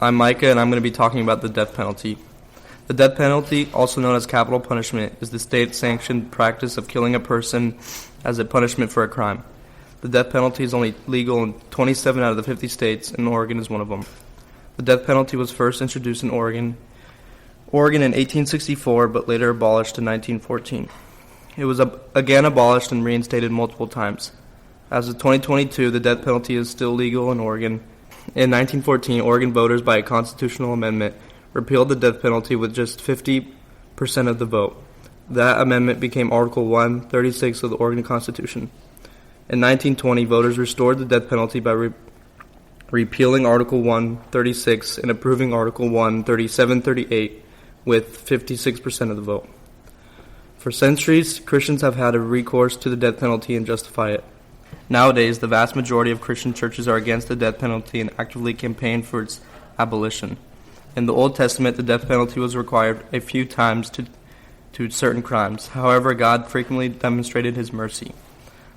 I'm Micah, and I'm going to be talking about the death penalty. The death penalty, also known as capital punishment, is the state-sanctioned practice of killing a person as a punishment for a crime. The death penalty is only legal in 27 out of the 50 states, and Oregon is one of them. The death penalty was first introduced in Oregon in 1864, but later abolished in 1914. It was again abolished and reinstated multiple times. As of 2022, the death penalty is still legal in Oregon. In 1914, Oregon voters, by a constitutional amendment, repealed the death penalty with just 50% of the vote. That amendment became Article 136 of the Oregon Constitution. In 1920, voters restored the death penalty by repealing Article 136 and approving Article 13738 with 56% of the vote. For centuries, Christians have had a recourse to the death penalty and justify it. Nowadays, the vast majority of Christian churches are against the death penalty and actively campaign for its abolition. In the Old Testament, the death penalty was required a few times to certain crimes. However, God frequently demonstrated his mercy.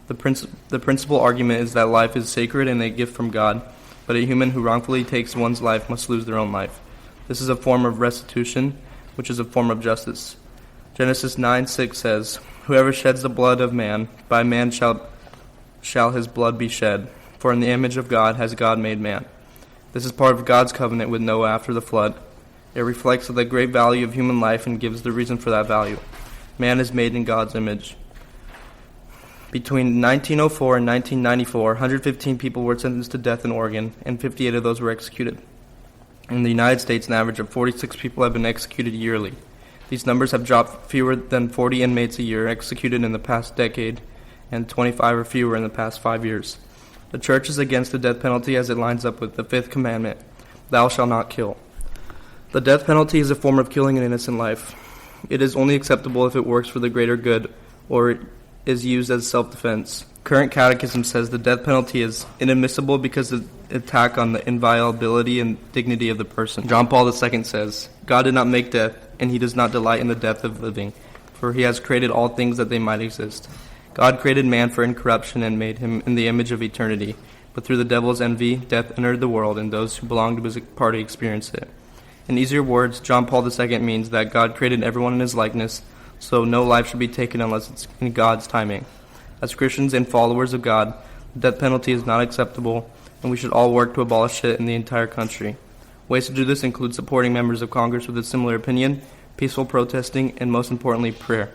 The principal argument is that life is sacred and a gift from God, but a human who wrongfully takes one's life must lose their own life. This is a form of restitution, which is a form of justice. Genesis 9:6 says, "Whoever sheds the blood of man, by man shall his blood be shed. For in the image of God has God made man." This is part of God's covenant with Noah after the flood. It reflects the great value of human life and gives the reason for that value. Man is made in God's image. Between 1904 and 1994, 115 people were sentenced to death in Oregon, and 58 of those were executed. In the United States, an average of 46 people have been executed yearly. These numbers have dropped fewer than 40 inmates a year executed in the past decade, and 25 or fewer in the past 5 years. The church is against the death penalty as it lines up with the fifth commandment, "Thou shalt not kill." The death penalty is a form of killing an innocent life. It is only acceptable if it works for the greater good or it is used as self-defense. Current catechism says the death penalty is inadmissible because of the attack on the inviolability and dignity of the person. John Paul II says, "God did not make death, and he does not delight in the death of living, for he has created all things that they might exist." God created man for incorruption and made him in the image of eternity. But through the devil's envy, death entered the world, and those who belong to his party experienced it. In easier words, John Paul II means that God created everyone in his likeness, so no life should be taken unless it's in God's timing. As Christians and followers of God, the death penalty is not acceptable, and we should all work to abolish it in the entire country. Ways to do this include supporting members of Congress with a similar opinion, peaceful protesting, and most importantly, prayer.